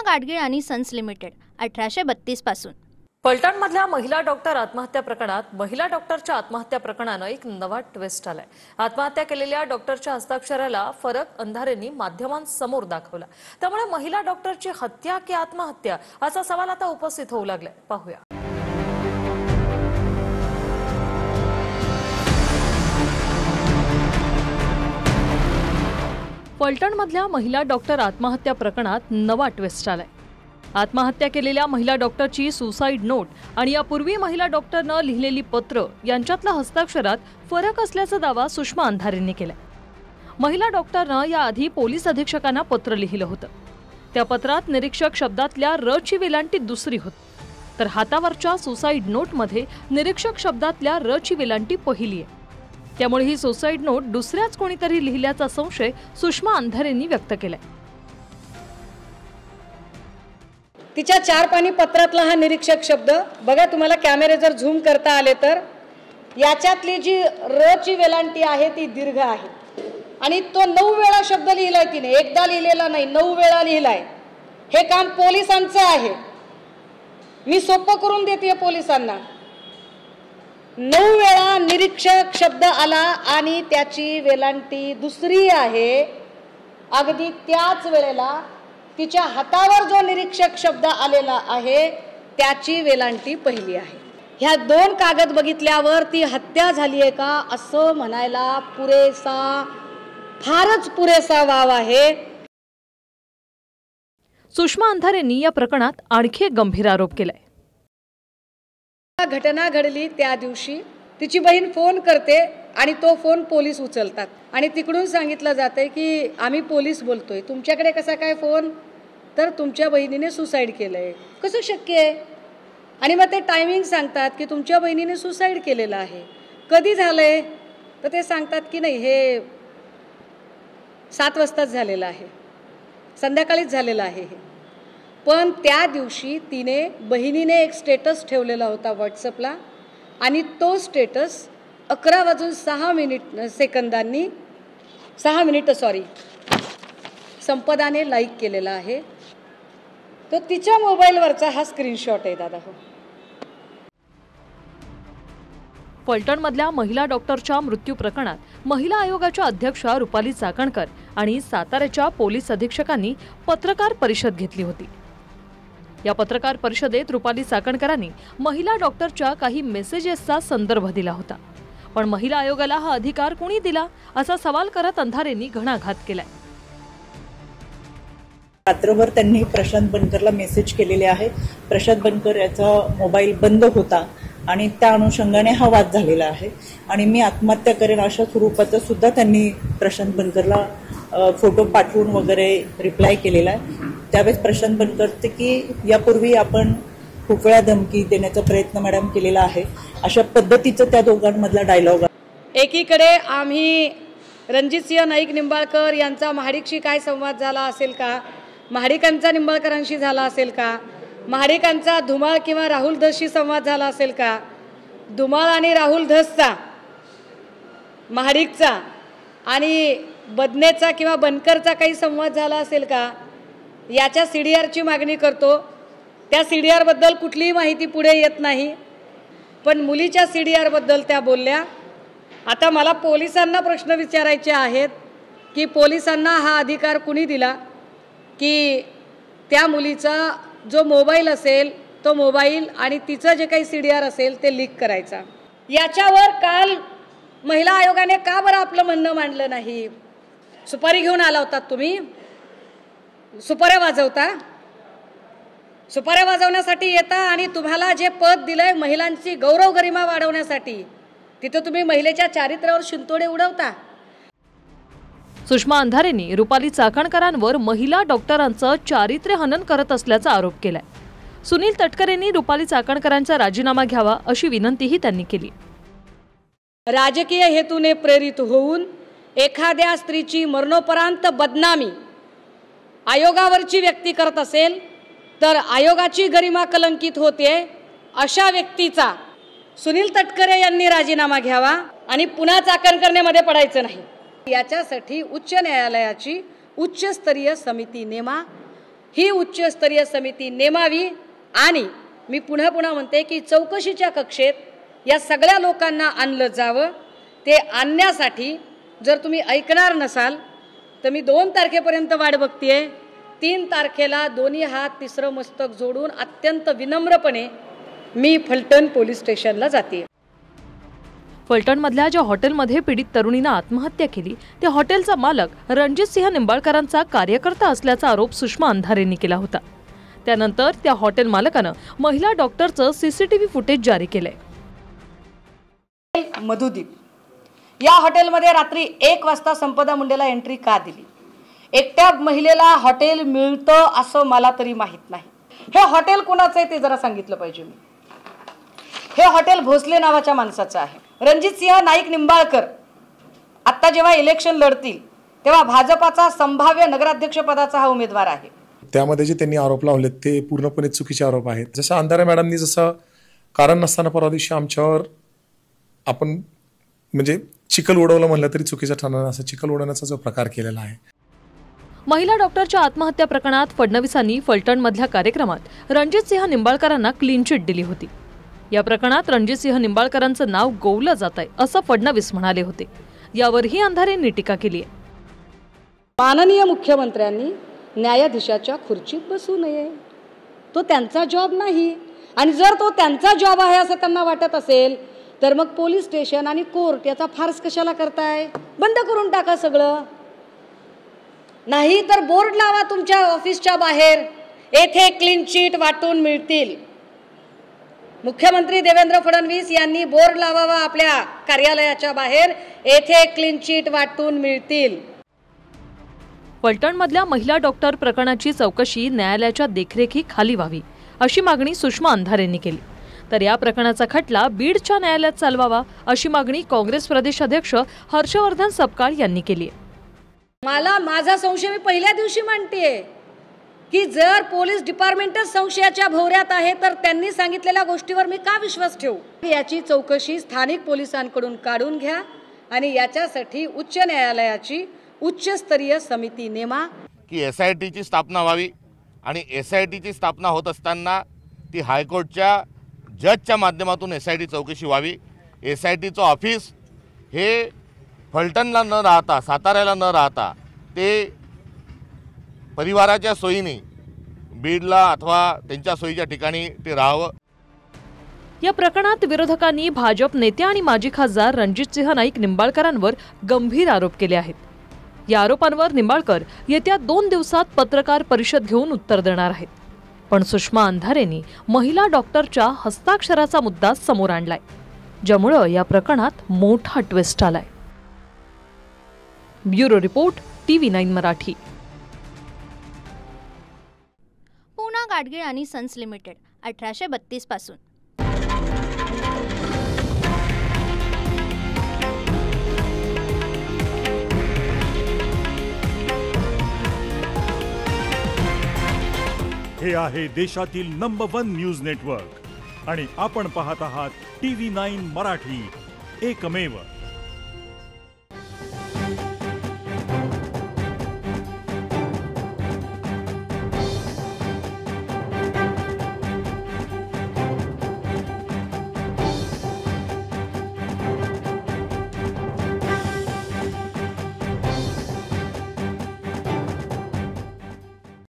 सुषमा गाडगीळ आणि sons limited 1832 पासून। फलटणमधल्या महिला डॉक्टर आत्महत्या प्रकरणात महिला डॉक्टरच्या आत्महत्या प्रकरणानं एक नवा ट्विस्ट आलाय। आत्महत्या केलेल्या डॉक्टरच्या हस्ताक्षराला फरक अंधारेंनी माध्यमांसमोर दाखवला। त्यामुळे महिला डॉक्टरची हत्या की आत्महत्या असा सवाल आता उपस्थित होऊ लागलाय। पाहूया। फलटणमधल्या महिला डॉक्टर आत्महत्या प्रकरणात नवा ट्विस्ट आलाय। आत्महत्या केलेल्या महिला डॉक्टरची सुसाईड नोट आणि यापूर्वी महिला डॉक्टरनं लिहिलेली पत्र यांच्यातल्या हस्ताक्षरात फरक असल्याचा दावा सुषमा अंधारेंनी केलाय। महिला डॉक्टरनं याआधी पोलीस अधीक्षकांना पत्र लिहिलं होतं। त्या पत्रात निरीक्षक शब्दातल्या र ची वेलांटी दुसरी होती, तर हातावरच्या सुसाईड नोटमध्ये निरीक्षक शब्दातल्या र ची वेलांटी पहिली आहे। त्यामुळे ही सुसाईड नोट दुसऱ्याच कोणीतरी लिहिल्याचा संशय सुषमा अंधारेंनी व्यक्त केलाय। तिच्या 4 पानी पत्रातला हा निरीक्षक शब्द बघा, तुम्हाला कॅमेरे जर झूम करता आले तर याच्यातली जी र ची वेलांटी आहे ती दीर्घ आहे आणि तो 9 वेळा शब्द लिहिलाय तिने, एकदा लिहिलेला नाही, 9 वेळा लिहिलाय। हे काम पोलिसांचं आहे, मी सोपं करून देते पोलिसांना। 9 वेळा निरीक्षक शब्द आला आणि त्याची वेलांटी दुसरी आहे। अगदी त्याच वेळेला तिच्या हातावर जो निरीक्षक शब्द आलेला आहे त्याची वेलांटी पहिली आहे। ह्या 2 कागद बघितल्यावर ती हत्या झाली आहे का असं म्हणायला फारच पुरेसा वाव आहे। सुषमा अंधारेंनी या प्रकरणात आणखी एक गंभीर आरोप केलाय। घटना घडली त्या दिवशी तिची बहीण फोन करते आणि तो फोन पोलीस उचलतात आणि तिकडून सांगितलं जाते की आम्ही पोलीस बोलतोय, तुमच्याकडे कसा काय फोन, तर तुमच्या बहिणीने सुसाईड केलंय। कसं शक्य आहे? आणि मग ते टायमिंग सांगतात की तुमच्या बहिणीने सुसाईड केलेलं आहे, कधी झालंय, तर ते सांगतात की नाही हे 7 वाजताच झालेलं आहे, संध्याकाळीच झालेलं आहे। पण त्या दिवशी बहिणीने एक स्टेटस ठेवलेला होता व्हॉट्सअपला आणि तो स्टेटस 11:06 संपदाने लाईक केलेला आहे। तो तिच्या मोबाईलवरचा हा स्क्रीनशॉट आहे दादा। हो, फलटणमधल्या महिला डॉक्टरच्या मृत्यू प्रकरणात महिला आयोगाच्या अध्यक्षा रुपाली चाकणकर आणि साताऱ्याच्या पोलीस अधीक्षकांनी पत्रकार परिषद घेतली होती। या पत्रकार परिषदेत रुपाली चाकणकरांनी महिला डॉक्टरच्या काही मेसेजेसचा संदर्भ दिला होता, पण महिला आयोगाला हा अधिकार कोणी दिला असा सवाल करत अंधारेंनी घणाघात केलाय। रात्रभर त्यांनी प्रशांत बनकरला मेसेज केलेले आहे। प्रशांत बनकर याचा मोबाईल बंद होता आणि त्या अनुषंगाने हा वाद झालेला आहे आणि मी आत्महत्या करेन अशा स्वरूपाचा सुद्धा त्यांनी प्रशांत बनकरला फोटो पाठवून वगैरे रिप्लाय केलेला आहे। त्यावेळेस प्रशांत बनकरचे की यापूर्वी आपण खूप वेळा धमकी देण्याचा प्रयत्न मॅडम केलेला आहे, अशा पद्धतीचं त्या दोघांमधला डायलॉग। एकीकडे आम्ही रणजितसिंह नाईक निंबाळकर यांचा महाडिकशी काय संवाद झाला असेल का, महाडिकांचा निंबाळकरांशी झाला असेल का, महाडिकांचा धुमाळ किंवा राहुल धसशी संवाद झाला असेल का, धुमाळ आणि राहुल धसचा, महाडिकचा आणि बदनेचा किंवा बनकरचा काही संवाद झाला असेल का, याच्या सीडीआरची मागणी करतो। त्या सीडीआर बद्दल कुठलीही माहिती पुढे येत नाही, पण मुलीच्या सीडीआर बद्दल त्या बोलल्या। आता मला पोलिसांना प्रश्न विचारायचे आहेत की पोलिसांना हा अधिकार कुणी दिला की त्या मुलीचा जो मोबाईल असेल तो मोबाईल आणि तिचं जे काही सीडीआर असेल ते लीक करायचा। याच्यावर काल महिला आयोगाने का बरं आपलं म्हणणं मांडलं नाही? सुपारी घेऊन आला होता तुम्ही, सुपाऱ्या वाजवता, सुपाऱ्या वाजवण्यासाठी येता आणि तुम्हाला जे पद दिलंय महिलांची गौरव गरिमा वाढवण्यासाठी, तिथे तुम्ही महिलेच्या चारित्र्यावर शिंतोडे उडवता। सुषमा अंधारेंनी रुपाली चाकणकरांवर महिला डॉक्टरांचं चारित्र्य हनन करत असल्याचा आरोप केलाय। सुनील तटकरेंनी रुपाली चाकणकरांचा राजीनामा घ्यावा अशी विनंतीही त्यांनी केली। राजकीय हेतूने प्रेरित होऊन एखाद्या स्त्रीची मरणोपरांत बदनामी आयोगावरची व्यक्ती करत असेल तर आयोगाची गरिमा कलंकित होते। अशा व्यक्तीचा सुनील तटकरे यांनी राजीनामा घ्यावा आणि पुन्हा चाकणकरण्यामध्ये पडायचं नाही। याच्यासाठी उच्च न्यायालयाची उच्चस्तरीय समिती नेमा ही उच्चस्तरीय समिती नेमावी आणि मी पुन्हा पुन्हा म्हणते की चौकशीच्या कक्षेत या सगळ्या लोकांना आणलं जावं. ते आणण्यासाठी जर तुम्ही ऐकणार नसाल तर मी 2 तारखेपर्यंत वाट बघतेय. 3 तारखेला दोन्ही हात तिसरं मस्तक जोडून अत्यंत विनम्रपणे मी फलटण पोलीस स्टेशनला जाते. फलटणमधल्या ज्या हॉटेलमध्ये पीडित तरुणीनं आत्महत्या केली त्या हॉटेलचा मालक रणजितसिंह निंबाळकरांचा कार्यकर्ता असल्याचा आरोप सुषमा अंधारेंनी केला होता. त्यानंतर त्या हॉटेल मालकानं महिला डॉक्टरचं सीसीटीव्ही फुटेज जारी केलंय. मधुदीप या हॉटेलमध्ये रात्री 1 वाजता संपदा मुंडेला एंट्री का दिली? एकट्या महिलेला हॉटेल मिळतं असं मला तरी माहीत नाही. हे हॉटेल कोणाचं आहे ते जरा सांगितलं पाहिजे मी. हे हॉटेल भोसले नावाच्या माणसाचं आहे. रणजितसिंह नाईक निंबाळकर आता जेव्हा इलेक्शन लढतील तेव्हा भाजपाचा संभाव्य नगराध्यक्ष पदाचा हा उमेदवार आहे. त्यामध्ये जे त्यांनी आरोप लावले ते पूर्णपणे चुकीचे आरोप आहेत. जसं अंधारे मॅडमनी जसं कारण नसताना परवा दिवशी आमच्यावर आपण म्हणजे चिखल उडवलं म्हणलं तरी चुकीचं ठरणार असं चिखल उडवण्याचा जो प्रकार केलेला आहे. महिला डॉक्टरच्या आत्महत्या प्रकरणात फडणवीसांनी फलटणमधल्या कार्यक्रमात रणजितसिंह निंबाळकरांना क्लीन चिट दिली होती. या प्रकरणात रणजितसिंह निंबाळकरांचं नाव गोवलं जात आहे असं फडणवीस म्हणाले होते. यावरही अंधारेंनी टीका केली आहे. माननीय मुख्यमंत्र्यांनी न्यायाधीशाच्या खुर्चीत बसू नये. तो त्यांचा जॉब नाही. आणि जर तो त्यांचा जॉब आहे असं त्यांना वाटत असेल तर मग पोलीस स्टेशन आणि कोर्ट याचा फार्स कशाला करताय? बंद करून टाका सगळं. नाही तर बोर्ड लावा तुमच्या ऑफिसच्या बाहेर, येथे क्लीन चिट वाटून मिळतील. मुख्यमंत्री देवेंद्र फडणवीस यांनी बोर्ड लावावा आपल्या कार्यालयाच्या बाहेर, येथे क्लीन चिट वाटून मिळतील. फलटणमधल्या महिला डॉक्टर प्रकरणाची चौकशी न्यायालयाच्या देखरेखीखाली व्हावी अशी मागणी सुषमा अंधारेंनी केली. तर या प्रकरणाचा खटला बीडच्या न्यायालयात चालवावा अशी मागणी काँग्रेस प्रदेश अध्यक्ष हर्षवर्धन सपकाळ यांनी केली आहे. मला माझा संशय मी पहिल्या दिवशी मांडतेय की जर पोलीस डिपार्टमेंटच संशयाच्या भोवऱ्यात आहे तर त्यांनी सांगितलेल्या गोष्टीवर मी का विश्वास ठेवू? याची चौकशी स्थानिक पोलिसांकडून काढून घ्या आणि याच्यासाठी उच्च न्यायालयाची उच्चस्तरीय समिती नेमा. की SITची स्थापना व्हावी आणि SITची स्थापना होत असताना ती हायकोर्टच्या जजच्या माध्यमातून SIT चौकशी व्हावी. SITचं ऑफिस हे फलटणला न राहता साताऱ्याला न राहता ते परिवाराच्या सोयीने बीडला अथवा त्यांच्या सोयीच्या ठिकाणी ते राहावं. या प्रकरणात विरोधकांनी भाजप नेते आणि माजी खासदार रणजितसिंह नाईक निंबाळकरांवर गंभीर आरोप केले आहेत. या आरोपांवर निंबाळकर येत्या 2 दिवसात पत्रकार परिषद घेऊन उत्तर देणार आहेत. पण सुषमा अंधारेंनी महिला डॉक्टरच्या हस्ताक्षराचा मुद्दा समोर आणलाय, ज्यामुळं या प्रकरणात मोठा ट्विस्ट आलाय. Bureau report TV9 Marathi. Poona Gadgil आणि सन्स लिमिटेड 1832 पासून. हे आहे देशातील नंबर 1 न्यूज नेटवर्क आणि आपण पाहत आहात TV9 मराठी, एकमेव.